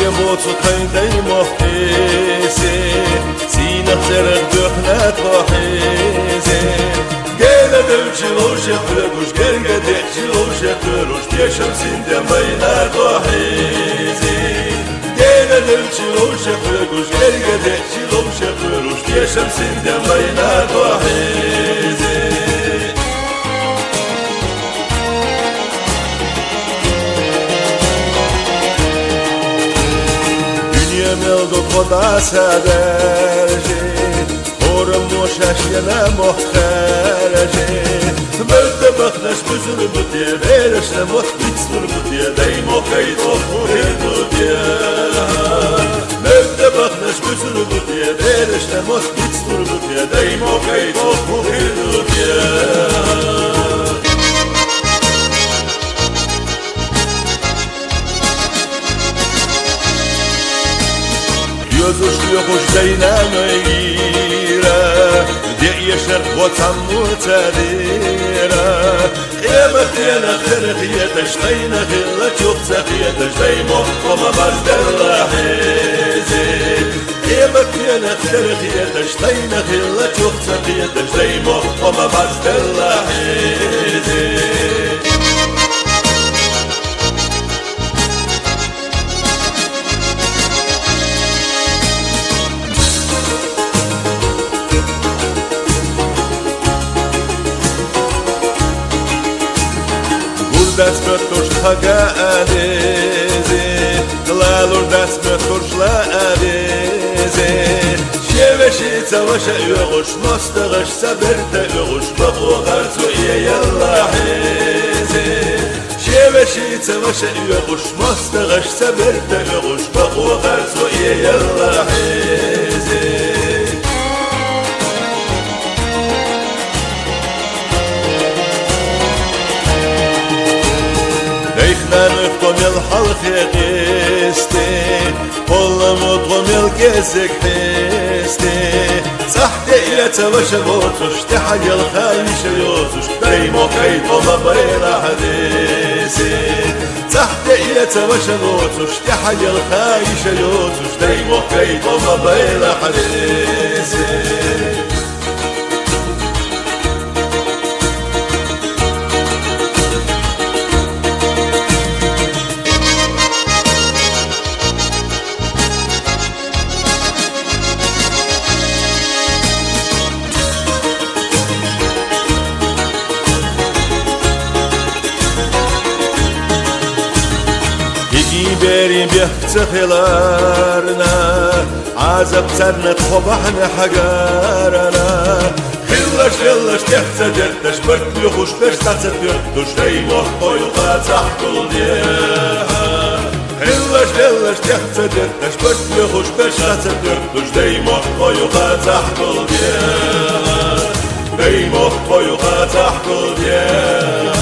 موتو قيدي محيزي سينا خير دخنا طحيزي قال دوشي لوش يخرجوش قال قديحشي لوش يخرجوش بيشم سين مينا طحيزي قال دوشي لوش يخرجوش قال قديحشي لوش يخرجوش بيشم سين مينا طحيزي ملدو خدا سدرجي خورم مشاشينا مخترجي مرد بخنش بزر بطيه بيرش نموت بيتصر بطيه دايمو خيطو خوريدو ديه مرد بخنش بزر بطيه بيرش نموت بيتصر بطيه دايمو خيطو خوريدو ديه Gözüş yokuş deynameyra Diye yaşar votam mutadira Kıyamet yana kırık yetişteyna Hilla çok sak yetişteymo Koma bazderla hezi Kıyamet yana kırık yetişteyna Hilla çok sak yetişteymo Koma bazderla hezi دست به توش خگادیزی دلالور دست به توش لادیزی شیوشی توش یوش مستغش سبرت یوش بقوغر توی یلا حیزی شیوشی توش یوش مستغش سبرت یوش بقوغر توی یلا حیزی نرفتم الحلق قيستي والله مطعم الجزك حيستي صحتي يا توش بوتش تحي الخايش يوزش دايمو كيتو ما بين حديثي صحتي يا توش بوتش تحي الخايش يوزش دايمو كيتو ما بين حديثي بریم بيختفلارنا عذب سرنا طبحنا حجارنا خلش خلش تحتجرتش برت يخش بش تحتجرتش دايما طيقة تحت الديها خلش خلش تحتجرتش برت يخش بش تحتجرتش دايما طيقة تحت الديها دايما طيقة تحت الديها